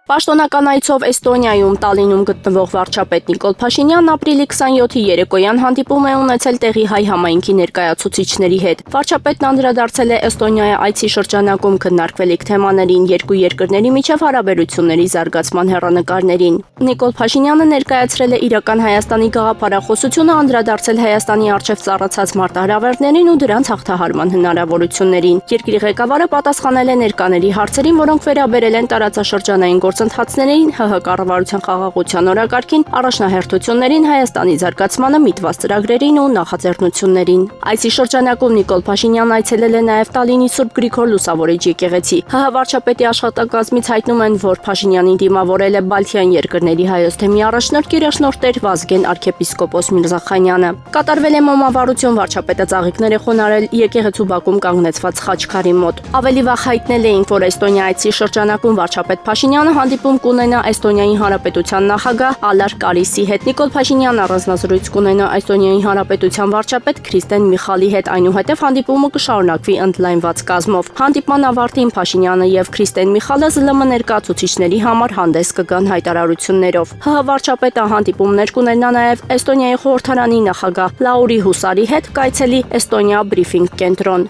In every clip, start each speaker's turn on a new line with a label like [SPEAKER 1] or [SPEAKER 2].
[SPEAKER 1] Պաշտոնական այցով Էստոնիայում Տալինում գտնվող վարչապետ Նիկոլ Փաշինյանն ապրիլի 27-ի երեկոյան հանդիպում է ունեցել տեղի հայ համայնքի ներկայացուցիչների հետ։ Վարչապետն անդրադարձել է Էստոնիայի այցի շրջանակում քննարկվելիք թեմաներին, երկու երկրների միջև հարաբերությունների զարգացման հեռանկարներին։ Նիկոլ Փաշինյանը ներկայացրել է իրական Հայաստանի գաղափարախոսությունը, անդրադարձել Հայաստանի առջև ծառացած մարտահրավերներին ու դրանց հաղթահարման հնարավորություններին։ Երկրի ղեկավարը պատասխանել է ներկաների հարցերին, որոնք վերաբերել են տարածաշրջանային գործընթացներին, ՀՀ կառավարության խաղաղության օրակարգին, առաջնահերթություններին, Հայաստանի զարգացմանը միտված ծրագրերին ու նախաձեռնություններին։ Այցի շրջանակում Նիկոլ Փաշինյանն այցելել է նաև Տալինի Սուրբ Գրիգոր Լուսավորիչ եկեղեցի։ ՀՀ վարչապետի աշխատակազմից հայտնում են, որ Փաշինյանին դիմավորել է Բալթյան երկրների հայոց թեմի առաջնորդ գերաշնորհ Վազգեն arczepiskopos Միրզախանյանը։ Կատարվել է մոմավառություն, վարչապետը ծաղիկներ է խոնարհել եկեղեցու բակում կանգնեցված խաչքարի մոտ։ Ավելի վաղ հայտնել էինք, որ Էստոնիա այցի շրջանակում վարչապետ Փաշինյանը հանդիպում կունենա Էստոնիայի Հանրապետության նախագահ Ալար Կարիսի հետ։ Նիկոլ Փաշինյանն առանձնազրույց կունենա Էստոնիայի Հանրապետության վարչապետ Քրիստեն Միխալի հետ, այնուհետև հանդիպումը կշարունակվի ընդլայնված կազմով։ Հանդիպման ավարտին Փաշինյանը եւ Քրիստեն Միխալը ԶԼՄ ներկայացուցիչների համար հանդես կգան հայտարարություններով։ ՀՀ վարչապետը հանդիպումներ կունենա նաև Էստոնիայի խորհրդարանի նախագահ Լաուրի Հուսարի հետ, կայցելի Էստոնիա բրիֆինգ կենտրոն։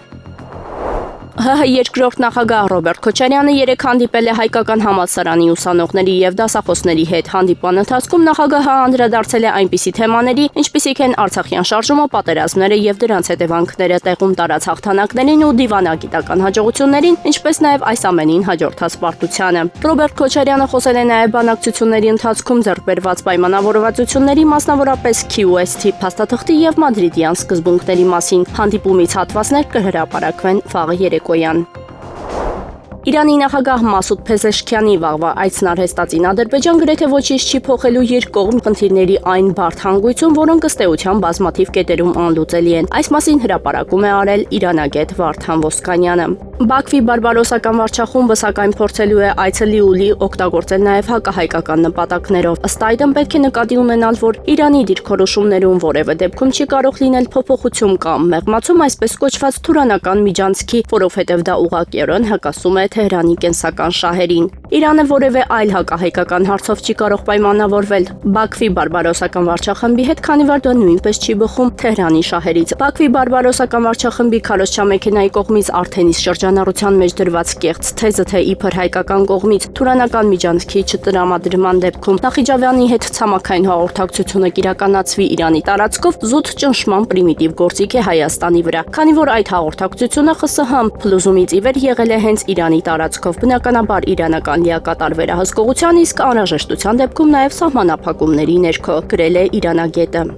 [SPEAKER 1] ՀՀ երկրորդ նախագահ Ռոբերտ Քոչարյանը երեկ հանդիպել է հայկական համալսարանի ուսանողների եւ դասախոսների հետ։ Հանդիպման ընթացքում նախագահը անդրադարձել է այնպիսի թեմաների, ինչպիսիք են Արցախյան շարժումը, պատերազմները եւ դրանց հետևանքները, տեղում տարած հաղթանակներին ու դիվանագիտական հաջողություններին, ինչպես նաեւ այս ամենին հաջորդած պարտությանը։ Ռոբերտ Քոչարյանը խոսել է նաեւ բանակցությունների ընթացքում ձեռք բերված պայմանավորվածությունների, մասնավորապես QST փաստաթղթի եւ մադրիդյան սկզբունքների մասին։ Հանդիպումից հատվածներ կհրապարակվեն վաղ երեկոյան։ Իրանի նախագահ Մասուդ Փեզեշքյանի վաղվա այցն արհեստածին Ադրբեջան գրեթե ոչինչ չի փոխելու երկկողմ խնդիրների այն բարդ հանգույցում, որոնք ըստ էության բազմաթիվ կետերում անլուծելի են։ Այս մասին հրապարակում է արել իրանագետ Վարդան Ոսկանյանը։ Բաքվի բարբարոսական վարչախումբը սակայն փորձելու է այցը լիուլի օգտագործել նաև հակահայկական նպատակներով։ Ըստ այդմ պետք է նկատի ունենալ, որ Իրանի դիրքորոշումներում որևէ դեպքում չի կարող լինել փոփոխություն կամ մեղմացում այսպես կոչված թուրանական միջանցքի, որովհետև դա ուղղակիորեն հակասում է Թեհրանի կենսական շահերին։ Իրանը որևէ այլ հակահայկական հարցով չի կարող պայմանավորվել Բաքվի բարբարոսական վարչախմբի հետ, քանի որ դա նույնպես չի բխում Թեհրանի շահերից։ Բաքվի բարբարոսական վարչախմբի քարոզչամեքենայի կողմից Արթենիս շրջանառության մեջ դրված կեղծ թեզը, թե իբր հայկական կողմից թուրանական միջանցքի չտրամադրման դեպքում Նախիջևանի հետ ցամաքային հաղորդակցությունը կիրականացվի Իրանի տարածքով, զուտ ճնշման պրիմիտիվ գործիք է Հայաստանի վրա, քանի որ այդ հաղորդակցությունը ԽՍՀՄ փլուզումից ի վեր եղել է հենց Իրանի տարածքով, բնականաբար իրանական լիակատար վերահսկողության, իսկ անհրաժեշտության դեպքում նաև սահմանափակումների ներքո, գրել է իրանագետը։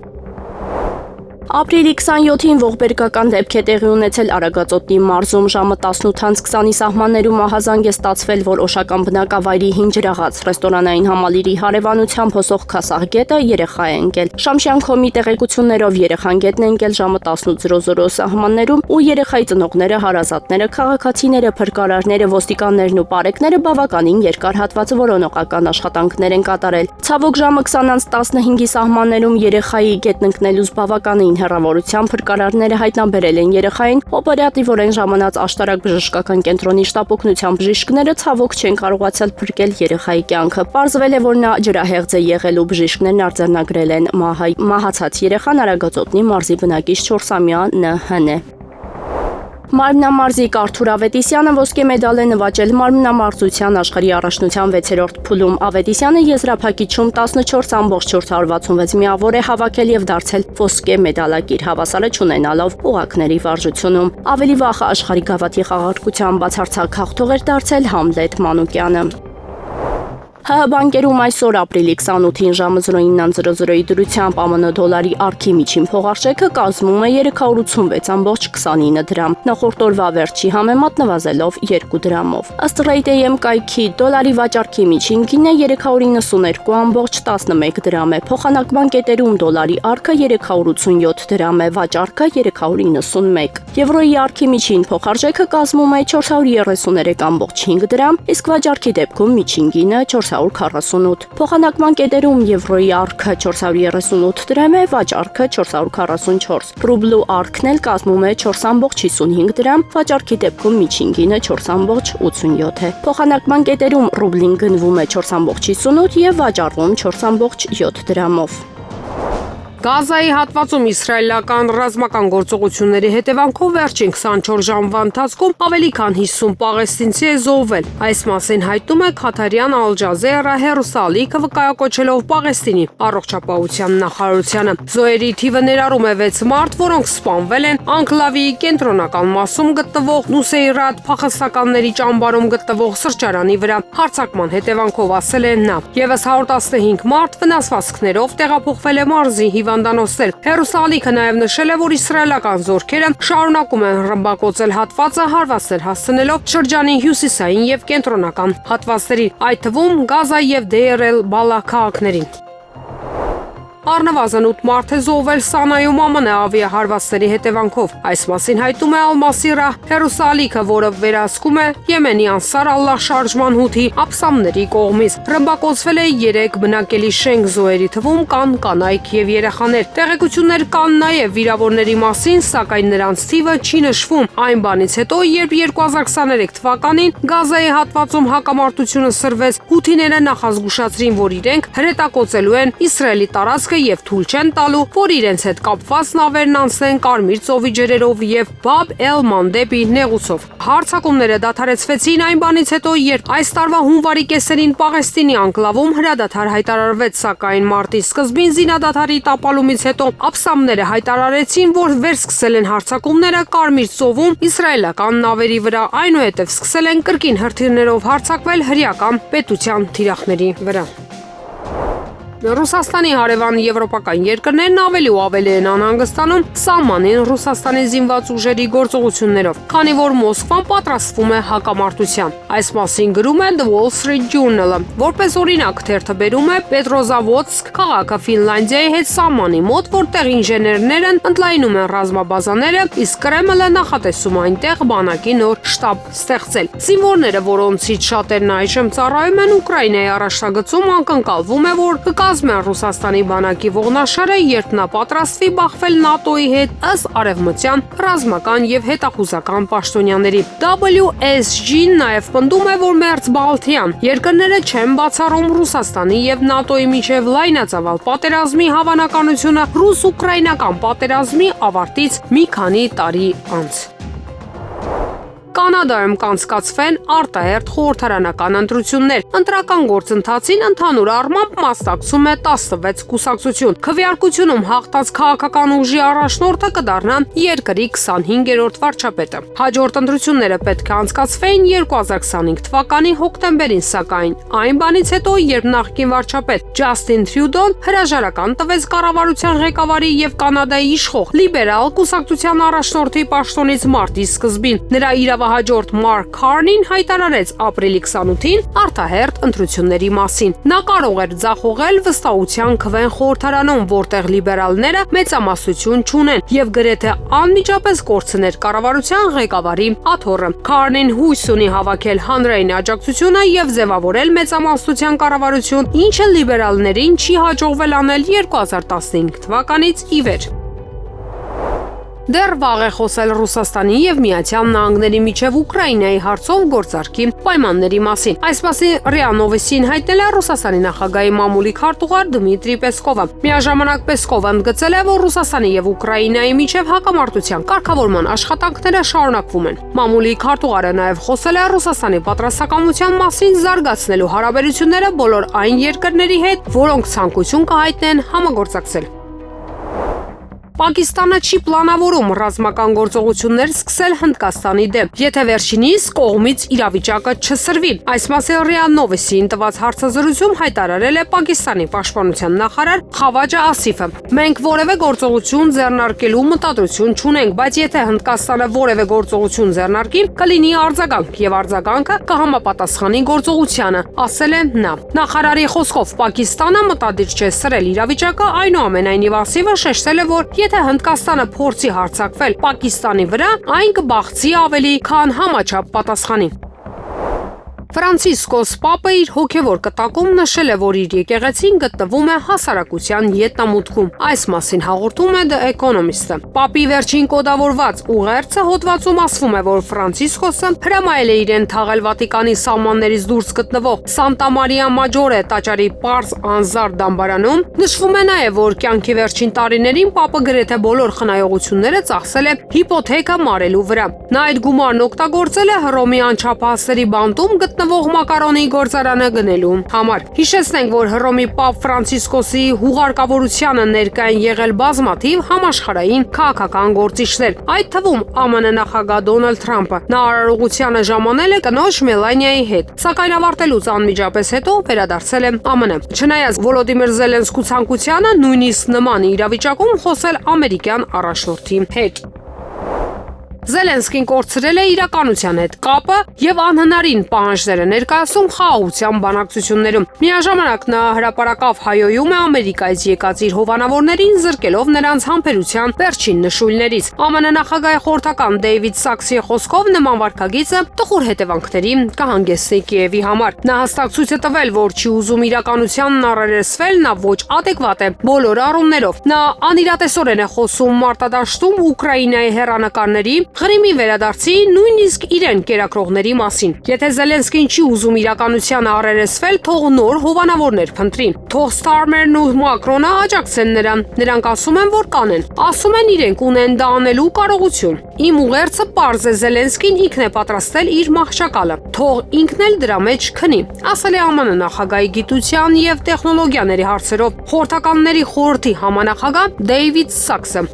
[SPEAKER 1] Ապրիլի 27-ին ողբերգական դեպք է տեղի ունեցել Արագածոտնի մարզում ժամը 18:20-ի սահմաններում ահազանգ է ստացվել, որ օշական բնակավայրի հին ջրաղաց ռեստորանային համալիրի հարևանությամբ հոսող քասաղգետը երեխա է ընկել։ Շամշյանքոմի տեղեկություններով երեխան գետն է ընկել ժամը 18:00 սահմաններում ու երեխայի ծնողները, հարազատները, քաղաքացիները, փրկարարները, ոստիկաններն ու պարեկները բավականին երկար հատված որոնողական աշխատանքներ են կատարել։ Ցավոք ժամը 20:15-ի սահմաններում երեխայի գետն ընկնելուց բավականին հեռավորության փրկարարները հայտնաբերել են երեխային, օպերատիվորեն ժամանած աշտարակ բժշկական կենտրոնի շտապօգնության բժիշկները ցավոք չեն կարողացել փրկել երեխայի կյանքը։ Պարզվել է, որ նա ջրահեղձ է եղել ու բժիշկներն արձանագրել են մահացած երեխան Արագածոտնի մարզի բնակիչ 4-ամյա ՆՀ-ն է։ Մարմնամարզիկ Արթուր Ավետիսյանը ոսկե մեդալ է նվաճել մարմնամարզության աշխարհի առաջնության 6-րդ փուլում։ Ավետիսյանը եզրափակիչում 14.466 միավոր է հավաքել եւ դարձել ոսկե մեդալակիր, հավասարը չունենալով օղակների վարժությունում։ Ավելի վաղ աշխարհի գավաթի խաղարկության բացարձակ հաղթող էր դարձել Համլետ Մանուկյանը։ ՀՀ բանկերում այսօր ապրիլի 28-ին ժամը 09:00-ի դրությամբ ԱՄՆ դոլարի արկի միջին փողարժեքը կազմում է 386.29 դրամ, նախորդ օրվա վերջի համեմատ նվազելով 2 դրամով։ Ըստ Rate.am կայքի դոլարի վաճառքի միջին գինը 392.11 դրամ է, փոխանակման կետերում դոլարի արկը 387 դրամ է, վաճառքը 391։ Եվրոյի արկի միջին փոխարժեքը կազմում է 433.5 դրամ, իսկ վաճառքի դեպքում միջին գինը 4 448, փոխանակման կետերում եվրոյի արկը 438 դրամ է, վաճառքը 444, ռուբլու արկն էլ կազմում է 4.55 դրամ, վաճառքի դեպքում միջին գինը 4.87 է, փոխանակման կետերում ռուբլին գնվում է 4.58 եւ վաճառվում 4.7 դրամով։
[SPEAKER 2] Գազայի հատվածում իսրայելական ռազմական գործողությունների հետևանքով վերջին 24 ժամվա ընթացքում ավելի քան 50 պաղեստինցի է զոհվել։ Այս մասին հայտնում է Քաթարյան Ալ Ջազերա հեռուստաալիքը վկայակոչելով Պաղեստինի առողջապահության նախարարությանը։ Զոհերի թիվը ներառում է 6 մարդ, որոնք սպանվել են Անկլավի կենտրոնական մասում գտնվող Նուսեյրատ փախստականների ճամբարում գտնվող սրճարանի վրա։ Հարձակման հետևանքով ասել է նա։ Եվս 115 մարդ վնասվածքներով տեղափոխվել է մարզի հիվանդանոցներ։ Հեռուստաալիքը նաև նշել է, որ իսրայելական զորքերը շարունակում են ռմբակոծել հատվածը, հարվածներ հասցնելով շրջանի հյուսիսային եւ կենտրոնական հատվածներին, այդ թվում Գազա եւ Դեյր էլ Բալա քաղաքներին։ Առնվազն 8 մարդ է զոհվել Սանայում ԱՄՆ ավիահարվածների հետևանքով։ Այս մասին հայտում է Ալ-Մասիրա հեռուստաալիքը, որը վերահսկում է Եմենի Անսար Ալլահ շարժման հութի ափսամների կողմից։ Ռմբակոծվել է 3 բնակելի շենք, զոհերի թվում կան կանայք եւ երեխաներ։ Տեղեկություններ կան նաեւ վիրավորների մասին, սակայն նրանց թիվը չի նշվում։ Այն բանից հետո, երբ 2023 թվականին Գազայի հատվածում հակամարտությունը սրվեց, հութիները նախազգուշացրին, որ իրենք հրետակոծելու են Իսրայելի տարածք եւ թույլ չեն տալու, որ իրենց հետ կապված նավերն անցնեն Կարմիր ծովի ջրերով եւ Բաբ էլ-Մանդեբի նեղուցով։ Հարձակումները դադարեցվեցին այն բանից հետո, երբ այս տարվա հունվարի կեսերին Պաղեստինի անկլավում հրադադար հայտարարվեց, սակայն մարտի սկզբին զինադադարի տապալումից հետո ափսամները հայտարարեցին, որ վերսկսել են հարձակումները Կարմիր ծովում իսրայելական նավերի վրա, այնուհետև սկսել են կրկին հրթիռներով հարձակվել հրեական պետության թիրախների վրա։ Ռուսաստանի հարևան եվրոպական երկրներն ավելի ու ավելի են անհանգստանում սահմանին Ռուսաստանի զինված ուժերի գործողություններով, քանի որ Մոսկվան պատրաստվում է հակամարտության։ Այս մասին գրում է The Wall Street Journal-ը, որպես օրինակ թերթը բերում է Պետրոզավոդսկ քաղաքը Ֆինլանդիայի հետ սահմանի մոտ, որտեղ ինժեներներն ընդլայնում են ռազմաբազաները, իսկ Կրեմլը նախատեսում այնտեղ բանակի նոր շտաբ ստեղծել։ Զինվորները, որոնցից շատերն այժմ ծառայում են Ուկրաինայի առաջնագծում, անկնկալվում է, որ կազմեն Ռուսաստանի բանակի ողնաշարը, երբ նա պատրաստվի բախվել ՆԱՏՕ-ի հետ, ըստ արևմտյան ռազմական եւ հետախուզական պաշտոնյաների։ WSG-ն նաեւ պնդում է, որ մերձբալթյան երկրները չեն բացառում Ռուսաստանի եւ ՆԱՏՕ-ի միջև լայնածավալ պատերազմի հավանականությունը ռուս-ուկրաինական պատերազմի ավարտից մի քանի տարի անց։ Կանադայում կանցկացվեն արտահերթ խորհրդարանական ընտրություններ։ Ընտրական գործընթացին ընդհանուր առմամբ մասնակցում է 16 կուսակցություն։ Քվեարկությունում հաղթած քաղաքական ուժի առաջնորդը կդառնա երկրի 25-րդ վարչապետը։ Հաջորդ ընտրությունները պետք է անցկացվեին 2025 թվականի հոկտեմբերին, սակայն այն բանից հետո, երբ նախկին վարչապետ Ջասթին Թրյուդոն հրաժարական տվեց կառավարության ղեկավարի եւ Կանադայի իշխող լիբերալ կուսակցության առաջնորդի պաշտոնից մարտի սկզբին, նրա իրավահաջորդ Մարկ Քարնին հայտարարեց ապրիլի 28-ին արտահերթ ընտրությունների մասին։ Նա կարող էր ձախողել վստահության քվեն խորհրդարանում, որտեղ լիբերալները մեծամասնություն չունեն, եւ գրեթե անմիջապես կորցներ կառավարության ղեկավարի աթոռը։ Քարնին հույս ունի հավաքել հանրային աջակցությունը եւ ձևավորել մեծամասնության կառավարություն, ինչը լիբերալներին չի հաջողվել անել 2015 թվականից ի վեր։ Դեռ վաղ է խոսել Ռուսաստանի եւ Միացյալ Նահանգների միջև Ուկրաինայի հարցով գործարքի պայմանների մասին։ Այս մասին ՌԻԱ Նովոստին հայտնել է Ռուսաստանի նախագահի մամուլի քարտուղար Դմիտրի Պեսկովը։ Միաժամանակ Պեսկովը ընդգծել է, որ Ռուսաստանի եւ Ուկրաինայի միջև հակամարտության կարգավորման աշխատանքները շարունակվում են։ Մամուլի քարտուղարը նաեւ խոսել է Ռուսաստանի պատրաստակամության մասին զարգացնելու հարաբերությունները բոլոր այն երկրների հետ, որոնք ցանկություն կհայտնեն համագործակցել։ Պակիստանը չի պլանավորում ռազմական գործողություններ սկսել Հնդկաստանի դեմ, եթե վերջինիս կողմից իրավիճակը չսրվի։ Այս մասին ՌԻԱ Նովոստին տված հարցազրույցում հայտարարել է Պակիստանի պաշտպանության նախարար Խավաջա Ասիֆը։ Մենք որևէ գործողություն ձեռնարկելու մտադրություն չունենք, բայց եթե Հնդկաստանը որևէ գործողություն ձեռնարկի, կլինի արձագանք եւ արձագանքը կհամապատասխանի գործողությանը, ասել է նա։ Նախարարի խոսքով Պակիստանը մտադիր չէ սրել իրավիճակը, այնուամենայնիվ Ասիֆը շեշտել է, որ եթե Հնդկաստանը փորձի հարձակվել Պակիստանի վրա, այն կբաղցի ավելի, քան համաչափ պատասխանի։ Ֆրանցիսկոս Պապը իր հոգևոր կտակում նշել է, որ իր եկեղեցին գտնվում է հասարակության ետնամուտքում։ Այս մասին հաղորդում է The Economist-ը։ Պապի վերջին կոդավորված ուղերձը հոդվածում ասվում է, որ Ֆրանցիսկոսը հրամայել է իրեն թաղել Վատիկանի սահմաններից դուրս գտնվող Սանտա Մարիա Մաջորե տաճարի Պարս Անզար դամբարանում։ Նշվում է նաև, որ կյանքի վերջին տարիներին Պապը գրեթե բոլոր խնայողությունները ծախսել է հիպոթեքա մարելու վրա։ Նա այդ գումարն օգտագործել է Հռոմի անչափահասերի բանտում գտնվող մակարոնի գործարանը գնելու համար։ Հիշեցնենք, որ Հռոմի Պապ Ֆրանցիսկոսի հուղարկավորությանը ներկա են եղել բազմաթիվ համաշխարհային քաղաքական գործիչներ, այդ թվում ԱՄՆ նախագահ Դոնալդ Թրամփը։ Նա արարողությանը ժամանել է կնոջ Մելանիայի հետ, սակայն ավարտելուց անմիջապես հետո վերադարձել է ԱՄՆ։ Չնայած Վոլոդիմիր Զելենսկու ցանկությանը նույնիսկ նման իրավիճակում խոսել ամերիկյան առաջնորդի հետ։ Զելենսկին կորցրել է իրականության հետ կապը եւ անհնարին պահանջները ներկայացում խաղաղության բանակցություններում։ Միաժամանակ նա հրապարակավ հայոյում է Ամերիկայից եկած իր հովանավորներին, զրկելով նրանց համբերության վերջին նշույլներից։ ԱՄՆ նախագահի խորհրդական Դեյվիդ Սաքսի խոսքով նման վարքագիծը տխուր հետևանքների կհանգեցնի Կիևի համար։ Նա հստակ ցույց է տվել, որ չի ուզում իրականությանն առերեսվել, նա ոչ ադեկվատ է բոլոր առումներով։ Նա անիրատեսորեն է խոսում մարտադաշտում Ուկրաինայի հեռանկարների, Ղրիմի վերադարձի, նույնիսկ իրեն կերակրողների մասին։ Եթե Զելենսկին չի ուզում իրականությանը առերեսվել, թող նոր հովանավորներ փնտրի։ Թող Ստարմերն ու Մակրոնը աջակցեն նրան։ Նրանք ասում են, որ կանեն։ Ասում են իրենք ունեն դա անելու կարողություն։ Իմ ուղերձը պարզ է, Զելենսկին ինքն է պատրաստել իր մահճակալը։ Թող ինքն էլ դրա մեջ քնի, ասել է ԱՄՆ նախագահի գիտության եւ տեխնոլոգիաների հարցերով խորհրդականների խորհրդի համանախագահ Դեյվիդ Սաքսը։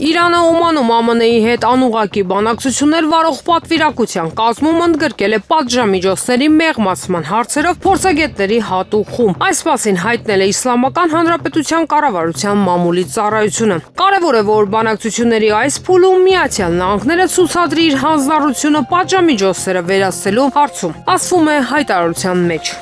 [SPEAKER 2] Իրանը Օմանում ԱՄՆ-ի հետ անուղղակի բանակցություններ վարող պատվիրակության կազմում ընդգրկել է պատժամիջոցների մեղմացման հարցերով փորձագետների հատուկ խումբ։ Այս մասին հայտնել է Իսլամական Հանրապետության կառավարության մամուլի ծառայությունը։ Կարևոր է, որ բանակցությունների այս փուլում Միացյալ Նահանգները ցուցադրի իր հանձնառությունը պատժամիջոցները վերացնելու հարցում, ասվում է հայտարարության մեջ։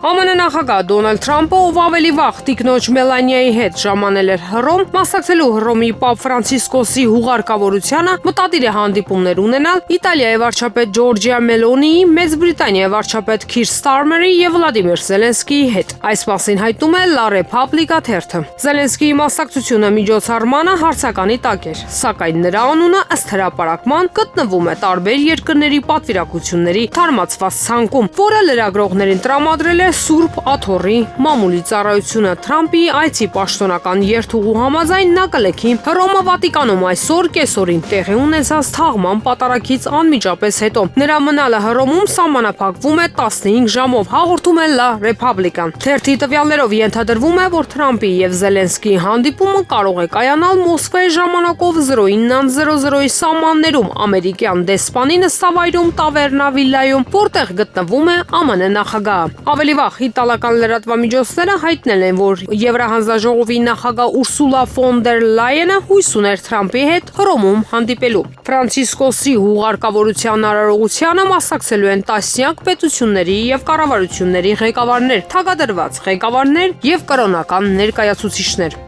[SPEAKER 2] ԱՄՆ նախագահ Դոնալդ Թրամփը, ով ավելի վաղ տիկնոջ Մելանիայի հետ ժամանել էր Հռոմ, մասնակցելու Հռոմի Պապ Ֆրանցիսկոսի հուղարկավորությանը, մտադիր է հանդիպումներ ունենալ Իտալիայի վարչապետ Ջորջիա Մելոնիի, Մեծ Բրիտանիայի վարչապետ Քիր Ստարմերի եւ Վլադիմիր Զելենսկիի հետ։ Այս մասին հայտնում է La Repubblica թերթը։ Զելենսկիի մասնակցությունը միջոցառմանը հարցականի տակ էր, սակայն նրա անունը ըստ հրապարակման գտնվում է տարբեր երկրների պատվիրակությունների թարմացված ցանկում, որը լրագրողներին տրամադրել է Սուրբ Աթոռի մամուլի ծառայությունը։ Թրամփի այցի պաշտոնական երթուղու համաձայն նա կլքի Հռոմը Վատիկանում այսօր կեսօրին տեղի ունեցած թաղման պատարագից անմիջապես հետո։ Նրա մնալը Հռոմում սահմանափակվում է 15 ժամով, հաղորդում է La Repubblica։ Թերթի տվյալներով ենթադրվում է, որ Թրամփի եւ Զելենսկիի հանդիպումը կարող է կայանալ Մոսկվայի ժամանակով 09:00-ի սահմաններում ամերիկյան դեսպանի նստավայրում Տավերնա Վիլայում, որտեղ գտնվում է ԱՄՆ նախագահը։ Ավելի վաղ իտալական լրատվամիջոցները հայտնել են, որ Եվրահանձնաժողովի նախագահ Ուրսուլա ֆոն դեր Լայենը հույս ուներ Թրամփի հետ Հռոմում հանդիպելու։ Ֆրանցիսկոսի հուղարկավորության արարողությանը մասնակցելու են տասնյակ պետությունների եւ կառավարությունների ղեկավարներ, թագադրված ղեկավարներ եւ կրոնական ներկայացուցիչներ։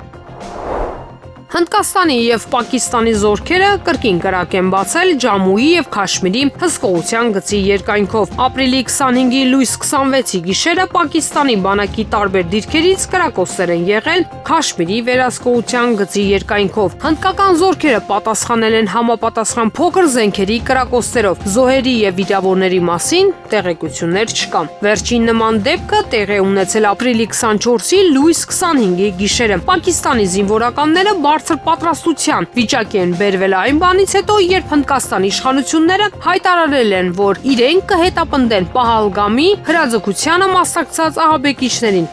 [SPEAKER 2] Հնդկաստանի եւ Պակիստանի զորքերը կրկին կրակ են բացել Ջամուի եւ Քաշմիրի հսկողության գծի երկայնքով։ Ապրիլի 25-ի լույս 26-ի գիշերը Պակիստանի բանակի տարբեր դիրքերից կրակոցներ են եղել Քաշմիրի վերահսկողության գծի երկայնքով։ Հնդկական զորքերը պատասխանել են համապատասխան փոքր զենքերի կրակոցներով։ Զոհերի եւ վիրավորների մասին տեղեկություններ չկան։ Վերջին նման դեպքը տեղի ունեցել ապրիլի 24-ի լույս 25-ի գիշերը։ Պակիստանի զինվորականները պատրաստության վիճակի են բերվել այն բանից հետո, երբ Հնդկաստանի իշխանությունները հայտարարել են, որ իրենք կհետապնդեն Պահալգամի հրաձգությանը մասնակցած ահաբեկիչներին։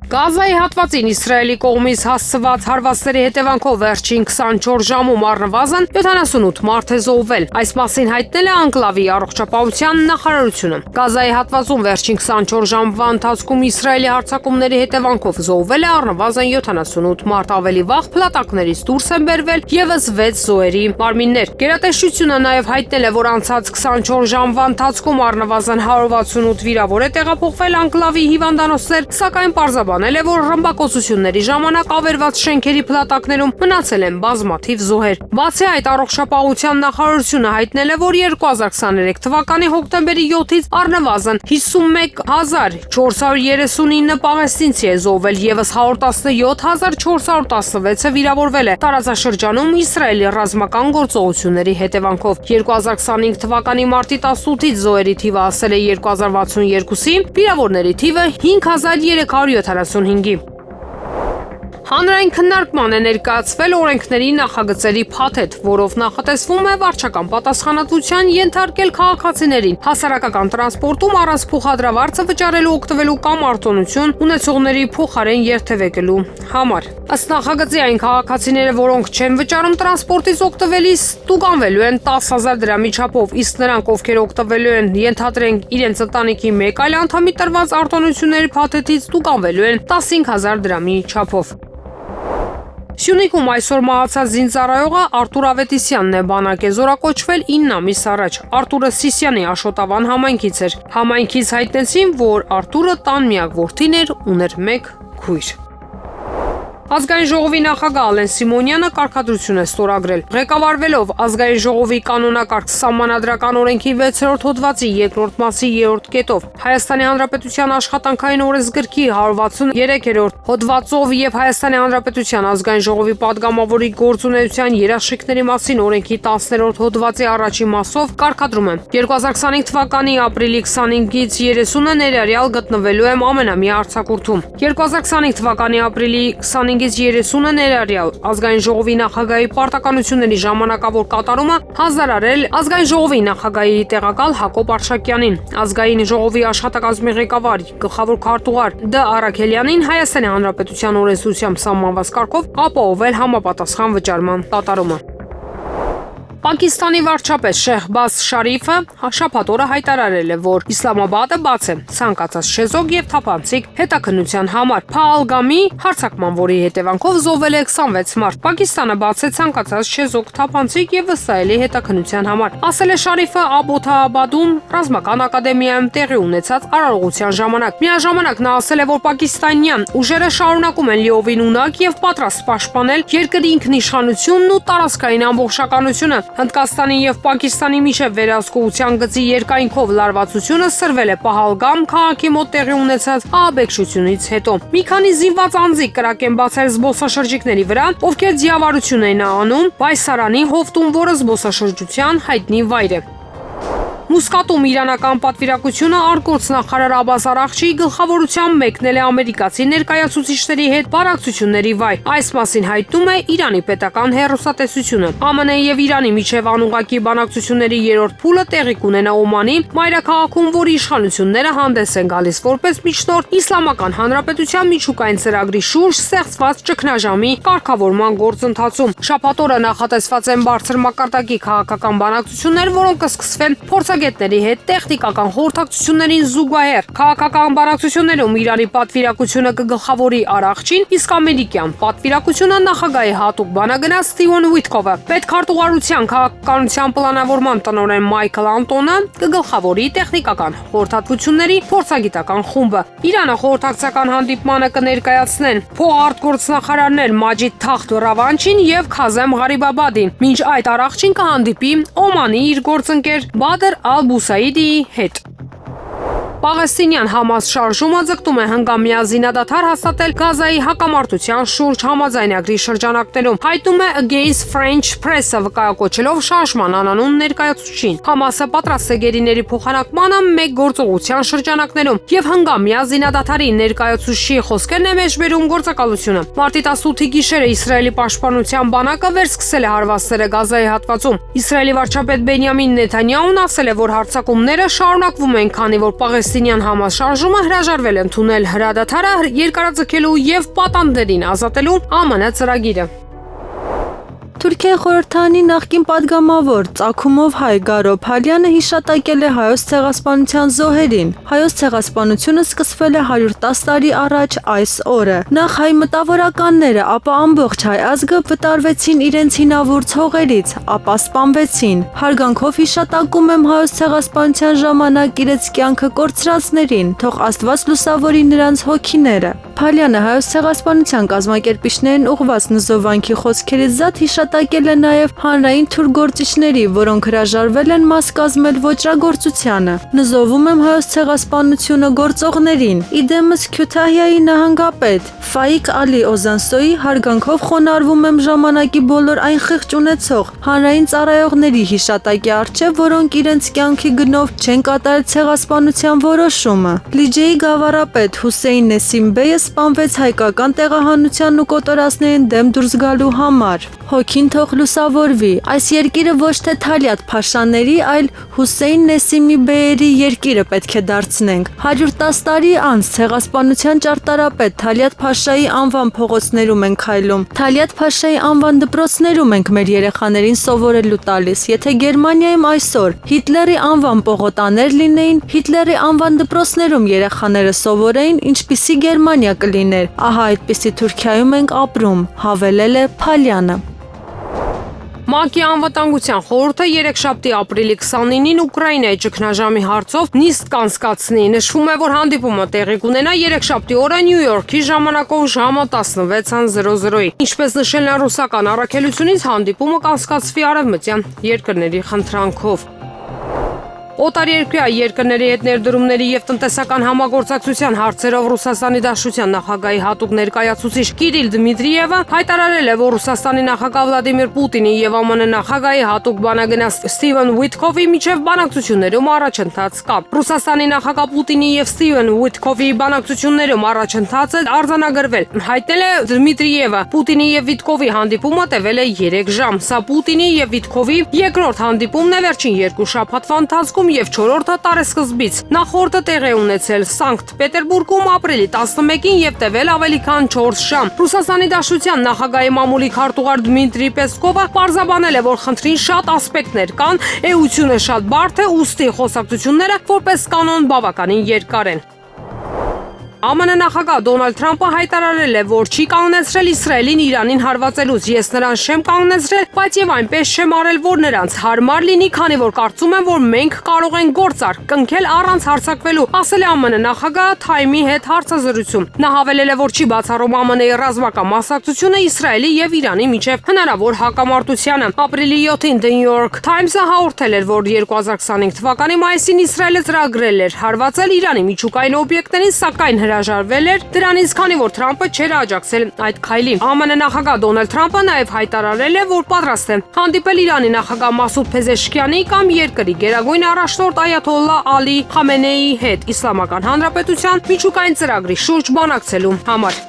[SPEAKER 2] Գազայի հատվածին Իսրայելի կողմից հասցված հարվածների հետևանքով վերջին 24 ժամում առնվազն 78 մարդ է զոհվել։ Այս մասին հայտնել է Անկլավի առողջապահության նախարարությունը։ Գազայի հատվածում վերջին 24 ժամվա ընթացքում Իսրայելի հարձակումների հետևանքով զոհվել է առնվազն 78 մարդ, ավելի վաղ փլատակներից դուրս են բերվել եւս 6 զոհերի մարմիններ։ Գերատեսչությունը նաեւ հայտնել է, որ անցած 24 ժամվա ընթացքում առնվազն 168 վիրավոր է տեղափոխվել Անկլավի հիվանդանոցներ, սակայն պարզաբանել Պարզանել է, որ ռմբակոծությունների ժամանակ ավերված շենքերի փլատակներում մնացել են բազմաթիվ զոհեր։ Բացի այդ, առողջապահության նախարարությունը հայտնել է, որ 2023 թվականի հոկտեմբերի 7-ից առնվազն 51439 պաղեստինցի է զոհվել, եւս 117416-ը վիրավորվել է տարածաշրջանում Իսրայելի ռազմական գործողությունների հետևանքով։ 2025 թվականի մարտի 18-ից զոհերի թիվը հասել է 2062-ի, վիրավորների թիվը 5375-ի։ Հանրային քննարկման է ներկայացվել օրենքների նախագծերի փաթեթ, որով նախատեսվում է վարչական պատասխանատվության ենթարկել քաղաքացիներին հասարակական տրանսպորտում առանց փոխադրավարձը վճարելու օգտվելու կամ արտոնություն ունեցողների փոխարեն երթևեկելու համար։ Ըստ նախագծի այն քաղաքացիները, որոնք չեն վճարում տրանսպորտից օգտվելիս, տուգանվելու են 10,000 դրամի չափով, իսկ նրանք, ովքեր օգտվելու են, ենթադրենք իրենց ընտանիքի մեկ այլ անդամի տրված արտոնությունների փաթեթից, տուգանվելու են 15,000 դրամի չափով։ Սյունիքում այսօր մահացած զինծառայողը Արտուր Ավետիսյանն է, բանակ է զորակոչվել 9 ամիս առաջ։ Արտուրը Սիսիանի Աշոտավան համայնքից էր։ Համայնքից հայտնեցին, որ Արտուրը տան միակ որդին էր, ուներ 1 քույր։ Ազգային ժողովի նախագահ Ալեն Սիմոնյանը կարգադրություն է ստորագրել։ Ղեկավարվելով Ազգային ժողովի կանոնակարգ սահմանադրական օրենքի 6-րդ հոդվածի 2-րդ մասի 3-րդ կետով Հայաստանի Հանրապետության աշխատանքային օրենսգրքի 163-րդ հոդվածով եւ Հայաստանի Հանրապետության Ազգային ժողովի падգամավորի գործունեության երաշխիքների մասին օրենքի 10-րդ հոդվածի առաջին մասով կարգադրում է։ 2025 թվականի ապրիլի 25-ից 30-ը ներառյալ գտնվելու է ամենամյա արձակուրդում։ 2025 թվականի ապրիլի 25-ից 30-ը ներառյալ Ազգային ժողովի նախագահի պարտականությունների ժամանակավոր կատարումը հանձնարարել Ազգային ժողովի նախագահի տեղակալ Հակոբ Արշակյանին, Ազգային ժողովի աշխատակազմի ղեկավար գլխավոր քարտուղար Դ. Արաքելյանին Հայաստանի Հանրապետության օրենսդրությամբ սահմանված կարգով ապահովել համապատասխան վճարման կատարումը։ Պակիստանի վարչապետ Շեհբազ Շարիֆը շաբաթ օրը հայտարարել է, որ Իսլամաբադը բաց է ցանկացած շեզոք եւ թափանցիկ հետաքննության համար։ Փահալգամի հարձակման, որի հետևանքով զոհվել է 26 մարդ, Պակիստանը բաց է ցանկացած շեզոք, թափանցիկ եւ վստահելի հետաքննության համար, ասել է Շարիֆը Աբոթաբադում ռազմական ակադեմիայում տեղի ունեցած արարողության ժամանակ։ Միաժամանակ նա ասել է, որ պակիստանյան ուժերը շարունակում են լիովին ունակ եւ պատրաստ պաշտպանել երկրի ինքնիշխանությունն ու տարածքային ամբողջականությունը։ Հնդկաստանի եւ Պակիստանի միջև վերահսկողության գծի երկայնքով լարվածությունը սրվել է Պահալգամ քաղաքի մոտ տեղի ունեցած ահաբեկչությունից հետո։ Մի քանի զինված անձիկ կրակ են բացել զբոսաշրջիկների վրա, ովքեր ձիավարություն են անում Բայսարանի հովտում, որը զբոսաշրջության հայտնի վայր է։ Մուսկատում իրանական պատվիրակությունը արտգործնախարար Աբբաս Արաղչիի գլխավորությամբ մեկնել է ամերիկացի ներկայացուցիչների հետ բանակցությունների վայր։ Այս մասին հայտնում է Իրանի պետական հեռուստատեսությունը։ ԱՄՆ-ի եւ Իրանի միջև անուղղակի բանակցությունների երրորդ փուլը տեղի կունենա Օմանի մայրաքաղաքում, որի իշխանությունները հանդես են գալիս որպես միջնորդ Իսլամական Հանրապետության միջուկային ծրագրի շուրջ ստեղծված ճգնաժամի կարգավորման գործընթացում։ Շաբաթ օրը նախատեսված են բարձր մակարդակի քաղաքական բանակցություններ, որոնք կսկսվեն փորձագետների հետ տեխնիկական խորհրդակցություններին զուգահեռ։ Քաղաքական բանակցություններում Իրանի պատվիրակությունը կգլխավորի Արաղչին, իսկ ամերիկյան պատվիրակությունը նախագահի հատուկ բանագնաց Սթիվեն Ուիթկովը։ Պետքարտուղարության քաղաքականության պլանավորման տնօրեն Մայքլ Անտոնը կգլխավորի տեխնիկական խորհրդատվությունների փորձագիտական խումբը։ Իրանը խորհրդակցական հանդիպմանը կներկայացնեն փոխարտգործնախարարներ Մաջիդ Թախտ Ռավանչին եւ Քազեմ Ղարիբաբադին։ Մինչ այդ Արաղչին կհանդիպի Օմանի իր գործընկեր Բադր Ալ-Բուսայիդիի հետ։ Պաղեստինյան Համաս շարժումը ձգտում է հնգամյա զինադադար հաստատել Գազայի հակամարտության շուրջ համաձայնագրի շրջանակներում, հայտնում է Against French Press-ը վկայակոչելով շարժման անանուն ներկայացուցչին։ Համասը պատրաստ է գերիների փոխանակմանը մեկ գործողության շրջանակներում եւ հնգամյա զինադադարի ներկայացուցչի խոսքերն է մեջբերում գործակալությունը։ Մարտի 18-ի գիշերը Իսրայելի պաշտպանության բանակը վերսկսել է հարվածները Գազայի հատվածում։ Իսրայելի վարչապետ Բենյամին Նեթանյահուն ասել է, որ հարձակումները շարունակվում են, քանի որ Պաղեստինյան Համաս շարժումը հրաժարվել է ընդունել հրադադարը երկարաձգելու եւ պատանդներին ազատելու ԱՄՆ ծրագիրը։
[SPEAKER 3] Թուրքիայի խորհրդարանի նախկին падգամավոր Ծագումով հայ Գարո Փալյանը հիշատակել է հայոց ցեղասպանության զոհերին։ Հայոց ցեղասպանությունը սկսվել է 110 տարի առաջ այս օրը։ Նախ հայ մտավորականները, ապա ամբողջ հայ ազգը վտարվեցին իրենց հինավուրց հողերից, ապա սպանվեցին։ Հարգանքով հիշատակում եմ հայոց ցեղասպանության ժամանակ իրենց կյանքը կորցրածներին, թող Աստված լուսավորի նրանց հոգիները։ Փալյանը հայոց ցեղասպանության կազմակերպիչներին ուղղված նզովանքի խոսքերից զատ հիշատակել է նաև հանրային թուրգործիչների, որոնք հրաժարվել են մաս կազմել ոճրագործությանը։ Նզովում եմ հայոց ցեղասպանությունը գործողներին։ Իդեմս Քյութահիայի նահանգապետ Ֆայիկ Ալի Օզանսոյի հարգանքով խոնարհվում եմ ժամանակի բոլոր այն խիղճ ունեցող հանրային ծառայողների հիշատակի առջև, որոնք իրենց կյանքի գնով չեն կատարել ցեղասպանության որոշումը։ Լիջեի գավառապետ Հուսեյն Նեսիմբեյը սպանվեց հայկական տեղահանության ու կոտորածներին դեմ դուրս գալու համար։ Հոգին թող լուսավորվի։ Այս երկիրը ոչ թե Թալիաթ Փաշաների, այլ Հուսեյն Նեսիմի բեյերի երկիրը պետք է դարձնենք։ 110 տարի անց ցեղասպանության ճարտարապետ Թալիաթ Փաշայի անվան փողոցներում ենք քայլում։ Թալիաթ Փաշայի անվան դպրոցներում ենք մեր երեխաներին սովորելու տալիս։ Եթե Գերմանիայում այսօր Հիտլերի անվան պողոտաներ լինեին, Հիտլերի անվան դպրոցներում երեխաները սովորեին, ինչպիսի Գերմանիա կլիներ։ Ահա այդպիսի Թուրքիայում ենք ապրում, հավելել է Փալյանը։
[SPEAKER 2] ՄԱԿ-ի անվտանգության խորհուրդը երեքշաբթի ապրիլի 29-ին Ուկրաինայի ճգնաժամի հարցով նիստ կանցկացնի։ Նշվում է, որ հանդիպումը տեղի կունենա երեքշաբթի օրը Նյու Յորքի ժամանակով ժամը 16:00-ի։ Ինչպես նշել են ռուսական առաքելությունից, հանդիպումը կանցկացվի արևմտյան երկրների խնդրանքով։ Օտարերկրյա երկրների հետ ներդրումների եւ տնտեսական համագործակցության հարցերով Ռուսաստանի Դաշնության նախագահի հատուկ ներկայացուցիչ Կիրիլ Դմիտրիևը հայտարարել է, որ Ռուսաստանի նախագահ Վլադիմիր Պուտինի եւ ԱՄՆ նախագահի հատուկ բանագնաց Ստիվեն Ուիթքովի միջև բանակցություններում առաջընթաց կա։ Ռուսաստանի նախագահ Պուտինի եւ Ստիվեն Ուիթքովի բանակցություններում առաջընթացը արձանագրվել։ Հայտնել է Դմիտրիևը։ Պուտինի եւ Վիտկովի հանդիպումը տևել է 3 ժամ։ Սա Պուտինի եւ Վիտկովի երկրորդ հանդիպումն է վերջին 2 շաբաթվա ընթացքում եւ 4-րդը տարեսկզբից։ Նախորդը տեղի ունեցել Սանկտ Պետերբուրգում ապրիլի 11-ին եւ տևել ավելի քան 4 ժամ։ Ռուսաստանի Դաշնության նախագահի մամուլի քարտուղար Դմիտրի Պեսկովը պարզաբանել է, որ խնդրին շատ ասպեկտներ կան, էությունը շատ բարդ է, ուստի խոսակցությունները որպես կանոն բավականին երկար են։ ԱՄՆ նախագահ Դոնալդ Թրամփը հայտարարել է, որ չի կանգնեցրել Իսրայելին Իրանին հարվածելուց։ Ես նրան չեմ կանգնեցրել, բայց եւ այնպես չեմ արել, որ նրանց հարմար լինի, քանի որ կարծում եմ, որ մենք կարող ենք գործարք կնքել առանց հարձակվելու, ասել է ԱՄՆ նախագահը Թայմի հետ հարցազրույցում։ Նա հավելել է, որ չի բացառում ԱՄՆ-ի ռազմական մասնակցությունը Իսրայելի եւ Իրանի միջև հնարավոր հակամարտությանը։ Ապրիլի 7-ին The New York Times-ը հաղորդել էր, որ 2025 թվականի մայիսին Իսրայելը ծրագրել էր հարվածել Իրանի միջուկային օբյեկտներին, սակայն հրաժարվել էր դրանից, քանի որ Թրամփը չէր աջակցել այդ քայլին։ ԱՄՆ նախագահ Դոնալդ Թրամփը նաև հայտարարել է, որ պատրաստ է հանդիպել Իրանի նախագահ Մասուդ Փեզեշքյանի կամ երկրի գերագույն առաջնորդ Այաթոլլահ Ալի Խամենեիի հետ Իսլամական Հանրապետության միջուկային ծրագրի շուրջ բանակցելու համար։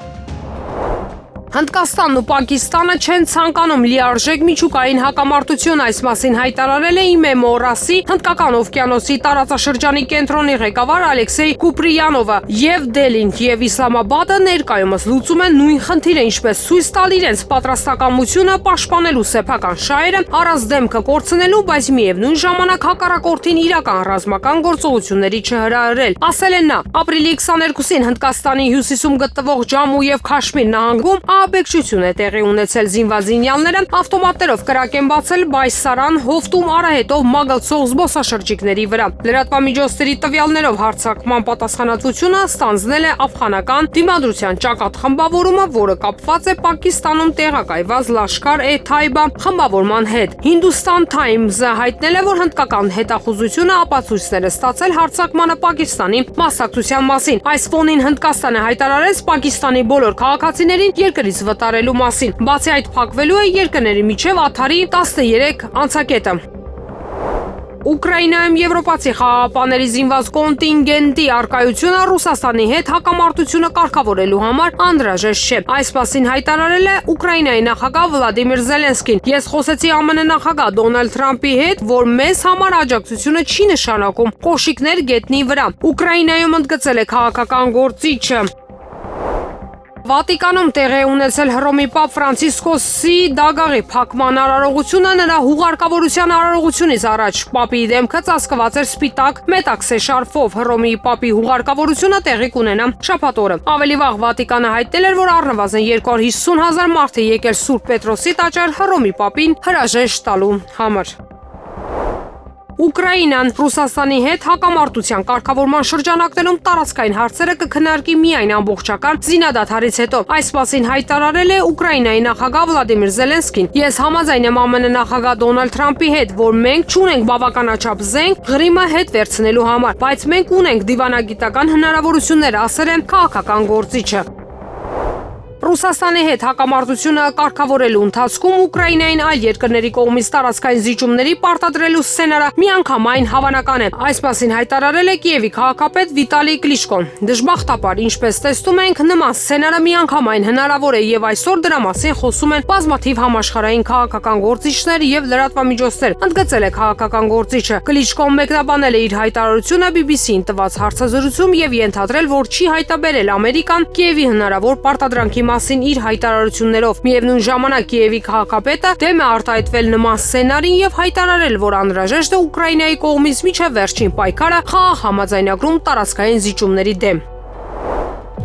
[SPEAKER 2] Հնդկաստանն ու Պակիստանը չեն ցանկանում լիարժեք միջուկային հակամարտություն, այս մասին հայտարարել է ԻՄԵՄՈ-ՌԱՍ-ի Հնդկական օվկիանոսի տարածաշրջանի կենտրոնի ղեկավար Ալեքսեյ Կուպրիյանովը եւ Դելին եւ Իսլամաբադը ներկայումս լուծում են նույն խնդիրը, ինչպես ցույց տալ իրենց պատրաստակամությունը պաշտպանելու սեփական շահերը առանց դեմքը կորցնելու, բայց միևնույն ժամանակ հակառակորդին իրական ռազմական գործողությունների չհրահրել, ասել են նա։ Ապրիլի 22-ին Հնդկաստանի հյուսիսում գտնվող Ջամու եւ Քաշմիր նահանգում աբեկչություն է տեղի ունեցել։ Զինված զինյալները ավտոմատներով կրակ են բացել Բայսարան հովտում արահետով մագլցող զբոսաշրջիկների վրա։ Լրատվամիջոցների տվյալներով հարձակման պատասխանատվությունը ստանձնել է աֆղանական դիմադրության ճակատ խմբավորումը, որը կապված է Պակիստանում տեղակայված Լաշքար-e-Թայբա խմբավորման հետ։ Hindustan Times-ը հայտնել է, որ հնդկական հետախուզությունը ապացույցներ է ստացել հարձակմանը Պակիստանի մասնակցության մասին։ Այս ֆոնին Հնդկաստանը հայտարարեց Պակիստանի բոլոր քաղաքացիներին երկրից վտարելու մասին։ Բացի այդ, փակվելու է երկրների միջև Աթարի 13 անցակետը։ Ուկրաինայում եվրոպացի խաղաղապահների զինված կոնտինգենտի արկայությունը Ռուսաստանի հետ հակամարտությունը կարգավորելու համար անհրաժեշտ չէ։ Այս մասին հայտարարել է Ուկրաինայի նախագահ Վլադիմիր Զելենսկին։ Ես խոսեցի ԱՄՆ նախագահ Դոնալդ Թրամփի հետ, որ մեզ համար աջակցությունը չի նշանակում կոշիկներ գետնի վրա։ Ուկրաինայում ընդգծել է քաղաքական գործիչը։ Վատիկանում տեղի ունեցել Հռոմի Պապ Ֆրանցիսկոսի դագաղի փակման արարողությունը նրա հուղարկավորության արարողությունից առաջ Պապի դեմքը ծածկված էր սպիտակ մետաքսե շարֆով։ Հռոմի Պապի հուղարկավորությունը տեղի կունենա շաբաթ օրը։ Ավելի վաղ Վատիկանը հայտնել էր, որ առնվազն 250,000 մարդ է եկել Սուրբ Պետրոսի տաճար Հռոմի Պապին հրաժեշտ տալու համար։ Ուկրաինան Ռուսաստանի հետ հակամարտության կարգավորման շրջանակներում տարածքային հարցերը կքննարկի միայն ամբողջական զինադադարից հետո։ Այս մասին հայտարարել է Ուկրաինայի նախագահ Վլադիմիր Զելենսկին։ Ես համաձայն եմ ԱՄՆ նախագահ Դոնալդ Թրամփի հետ, որ մենք չունենք բավականաչափ զենք Ղրիմը հետ վերցնելու համար, բայց մենք ունենք դիվանագիտական հնարավորություններ, ասել է քաղաքական գործիչը։ Ռուսաստանի հետ հակամարտությունը կարգավորելու ընթացքում Ուկրաինային այլ երկրների կողմից տարածքային զիջումների պարտադրելու սցենարը միանգամայն հավանական է։ Այս մասին հայտարարել է Կիևի քաղաքապետ Վիտալի Կլիշկոն։ Դժբախտաբար, ինչպես տեսնում ենք, նման սցենարը միանգամայն հնարավոր է եւ այսօր դրա մասին խոսում են բազմաթիվ համաշխարհային քաղաքական գործիչներ եւ լրատվամիջոցներ, ընդգծել է քաղաքական գործիչը։ Կլիշկոն մեկնաբանել է իր հայտարարությունը BBC-ին տված հարցազրույցում եւ ենթադրել, որ չի հայտարարել Ամերիկան Կիևի հնարավոր պարտադրանքի մասին իր հայտարարություններով։ Միևնույն ժամանակ Կիևի քաղաքապետը դեմ է արտահայտվել նման սցենարին եւ հայտարարել, որ անհրաժեշտ է Ուկրաինայի կողմից մինչև վերջին պայքարը խաղաղ համաձայնագրում տարածքային զիջումների դեմ։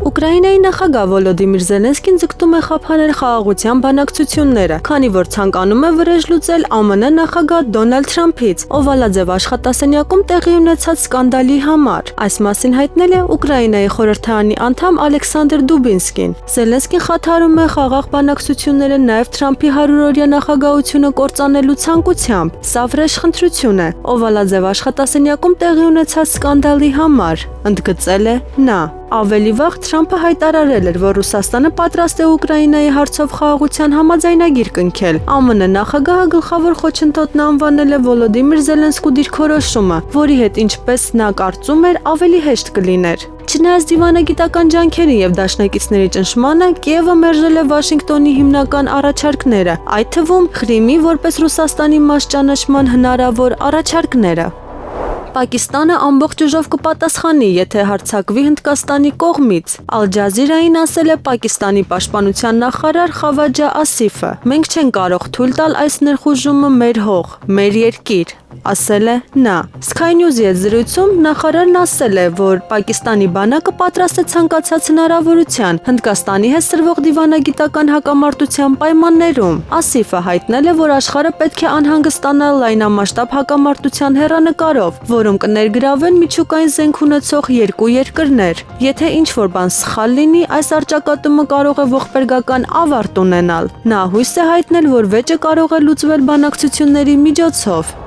[SPEAKER 3] Ուկրաինայի նախագահ Վոլոդիմիր Զելենսկին ձգտում է խափանել խաղաղության բանակցությունները, քանի որ ցանկանում է վրեժ լուծել ԱՄՆ նախագահ Դոնալդ Թրամփից Օվալաձև աշխատասենյակում տեղի ունեցած սկանդալի համար։ Այս մասին հայտնել է Ուկրաինայի խորհրդարանի անդամ Ալեքսանդր Դուբինսկին։ Զելենսկին խաթարում է խաղաղ բանակցությունները նաև Թրամփի 100-օրյա նախագահությունը կործանելու ցանկությամբ։ Սա վրեժ խնդրություն է Օվալաձև աշխատասենյակում տեղի ունեցած սկանդալի համար, ընդգծել է նա։ Ավելի վաղ Թրամփը հայտարարել էր, որ Ռուսաստանը պատրաստ է Ուկրաինայի հարցով խաղաղության համաձայնագիր կնքել։ ԱՄՆ նախագահը գլխավոր խոչընդոտն անվանել է Վոլոդիմիր Զելենսկու դիրքորոշումը, որի հետ, ինչպես նա կարծում էր, ավելի հեշտ կլիներ։ Չնայած դիվանագիտական ջանքերին եւ դաշնակիցների ճնշմանը, Կիևը մերժել է Վաշինգտոնի հիմնական առաջարկները, այդ թվում Ղրիմի որպես Ռուսաստանի մաս ճանաչման հնարավոր առաջարկները։ Պակիստանը ամբողջ ուժով կպատասխանի, եթե հարձակվի Հնդկաստանի կողմից։ Ալ Ջազիրային ասել է Պակիստանի պաշտպանության նախարար Խավաջա Ասիֆը։ Մենք չենք կարող թույլ տալ այս ներխուժումը մեր հող, մեր երկիր, ասել է նա։ Sky News-ի հետ զրույցում նախարարն ասել է, որ Պակիստանի բանակը պատրաստ է ցանկացած հնարավորության Հնդկաստանի հետ սրվող դիվանագիտական հակամարտության պայմաններում։ Ասիֆը հայտնել է, որ աշխարհը պետք է անհանգստանա լայնամասշտաբ հակամարտության հեռանկարով, որում կներգրավեն միջուկային զենք ունեցող երկու երկրներ։ Եթե ինչ-որ բան սխալ լինի, այս առճակատումը կարող է ողբերգական ավարտ ունենալ։ Նա հույս է հայտնել, որ վեճը կարող է լուծվել բանակցությունների միջոցով։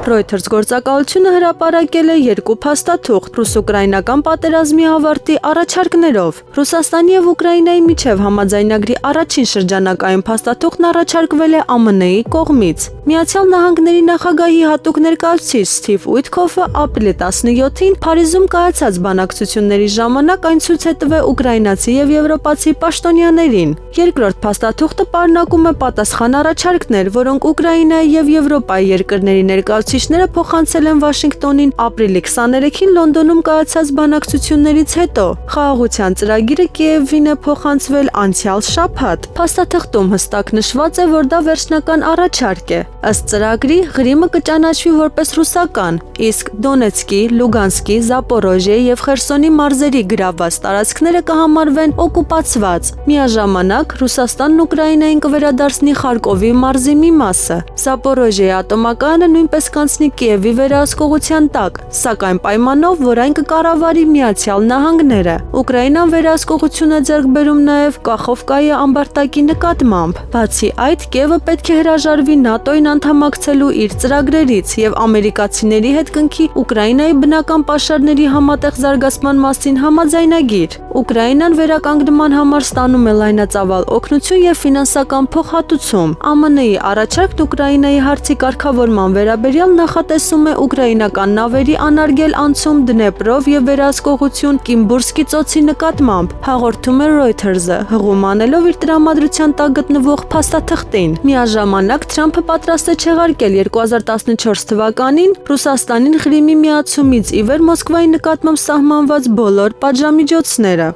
[SPEAKER 3] Reuters գործակալությունը հրապարակել է երկու փաստաթուղթ ռուս-ուկրաինական պատերազմի ավարտի առաջարկներով։ Ռուսաստանի եւ Ուկրաինայի միջև համաձայնագրի առաջին շրջանակային փաստաթուղթն առաջարկվել է ԱՄՆ-ի կողմից։ Միացյալ Նահանգների նախագահի հատուկ ներկայացուցիչ Սթիվ Ուիթքոֆը ապրիլի 17-ին Փարիզում կայացած բանակցությունների ժամանակ այն ցույց է տվել ուկրաինացի եւ եվրոպացի պաշտոնյաներին։ Երկրորդ փաստաթուղթը պարունակում է պատասխան առաջարկներ, որոնք Ուկրաինայի եւ Եվրոպայի երկրների ներկայացուցիչները փոխանցել են Վաշինգտոնին ապրիլի 23-ին Լոնդոնում կայացած բանակցություններից հետո։ Խաղաղության ծրագիրը Կիևին է փոխանցվել անցյալ շաբաթ։ Փաստաթղթում հստակ նշված է, որ դա վերջնական առաջարկ է։ Ըստ ծրագրի Ղրիմը կճանաչվի որպես ռուսական, իսկ Դոնեցկի, Լուգանսկի, Զապորոժիեի եւ Խերսոնի մարզերի գրավված տարածքները կհամարվեն օկուպացված։ Միաժամանակ Ռուսաստանն Ուկրաինային կվերադարձնի Խարկովի մարզի մի մասը։ Զապորոժիեի ատոմակայանը նույնպես կանցնի Կիևի վերահսկողության տակ, սակայն պայմանով, որ այն կկառավարի Միացյալ Նահանգները։ Ուկրաինան վերահսկողություն է ձեռք բերում նաեւ Կախովկայի ամբարտակի նկատմամբ։ Բացի այդ, Կիևը պետք է հրաժարվի ՆԱՏՕ-ին անդամակցելու իր ծրագրերից եւ ամերիկացիների հետ կնքի Ուկրաինայի բնական պաշարների համատեղ զարգացման մասին համաձայնագիր։ Ուկրաինան վերականգնման համար ստանում է լայնածավալ օգնություն եւ ֆինանսական փոխհատուցում։ ԱՄՆ-ի առաջարկն Ուկրաինայի հարցի կարգավորման վերաբերյալ նախատեսում է ուկրաինական նավերի անարգել անցում Դնեպրով եւ վերահսկողություն Կիմբուրսկի ծոցի նկատմամբ, հաղորդում է Reuters-ը, հղում անելով իր տրամադրության տակ գտնվող փաստաթղթին։ Միաժամանակ Թրամփը պատրաստ է չեղարկել 2014 թվականին Ռուսաստանին Ղրիմի միացումից ի վեր Մոսկվայի նկատմամբ սահմանված բոլոր պատժամիջոցները։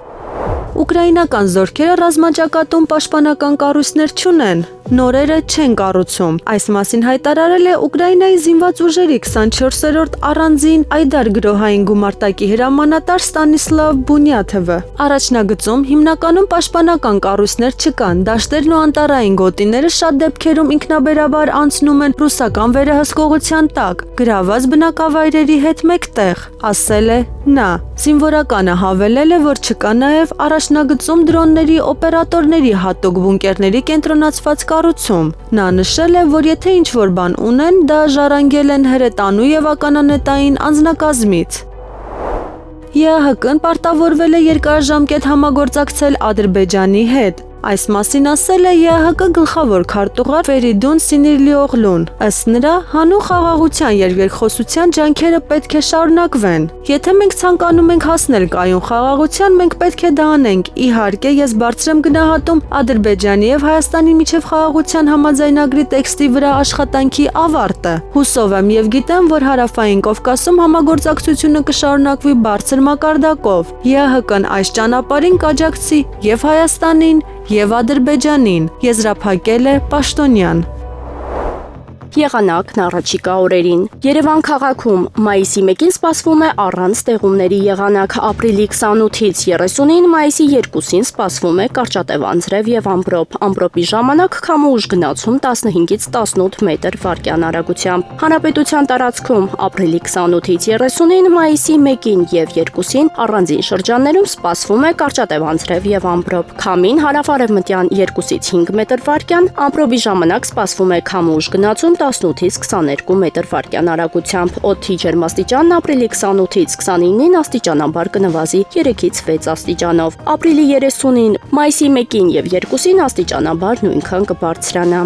[SPEAKER 3] Ուկրաինական զորքերը ռազմաճակատում պաշտպանական կառույցներ չունեն, նորերը չեն կառուցում։ Այս մասին հայտարարել է Ուկրաինայի զինված ուժերի 24-րդ առանձին Այդար գրոհային գումարտակի հրամանատար Ստանիսլավ Բունյաթովը։ Առաջնագծում հիմնականում պաշտպանական կառույցներ չկան, դաշտերն ու անտառային գոտիները շատ դեպքերում ինքնաբերաբար անցնում են ռուսական վերահսկողության տակ, գրաված բնակավայրերի հետ մեկտեղ, ասել է նա։ Զինվորականը հավելել է, որ չկա նաև առաջնագծում դրոնների օպերատորների հատուկ բունկերների կենտրոնացված կառուցում։ Նա նշել է, որ եթե ինչ-որ բան ունեն, դա ժառանգել են հրետանու եւ ականանետային անձնակազմից։ ԵԱՀԿ-ն պարտավորվել է երկարաժամկետ համագործակցել Ադրբեջանի հետ։ Այս մասին ասել է ԵԱՀԿ գլխավոր քարտուղար Ֆերիդուն Սինիրլիօղլուն։ Ըստ նրա, հանուն խաղաղության երկխոսության ջանքերը պետք է շարունակվեն։ Եթե մենք ցանկանում ենք հասնել կայուն խաղաղության, մենք պետք է դա անենք։ Իհարկե, ես բարձր եմ գնահատում Ադրբեջանի եւ Հայաստանի միջև խաղաղության համաձայնագրի տեքստի վրա աշխատանքի ավարտը։ Հուսով եմ եւ գիտեմ, որ Հարավային Կովկասում համագործակցությունը կշարունակվի բարձր մակարդակով։ ԵԱՀԿ-ն այս ճանապարհին կաջակցի եւ Հայաստանին, եւ Ադրբեջանին, եզրափակել է Պաշտոնյան։
[SPEAKER 1] Եղանակն առաջիկա օրերին։ Երևան քաղաքում մայիսի 1-ին սպասվում է առանց տեղումների եղանակ, ապրիլի 28-ից 30-ին, մայիսի 2-ին սպասվում է կարճատև անձրև եւ ամպրոպ։ Ամպրոպի ժամանակ քամու ուժ գնացում 15-ից 18 մետր վարկյան արագությամբ։ Հանրապետության տարածքում ապրիլի 28-ից 30-ին, մայիսի 1-ին եւ 2-ին առանձին շրջաններում սպասվում է կարճատև անձրև եւ ամպրոպ։ Քամին հարավ-արևմտյան 2-ից 5 մետր վարկյան, ամպրոպի ժամանակ սպասվում է քամու ուժ գնացում 18-ից 22 մետր վարկյան արագությամբ։ Օդի ջերմաստիճանն ապրիլի 28-ից 29-ին աստիճանաբար կնվազի 3-ից 6 աստիճանով։ Ապրիլի 30-ին, մայիսի 1-ին եւ 2-ին աստիճանաբար նույնքան կբարձրանա։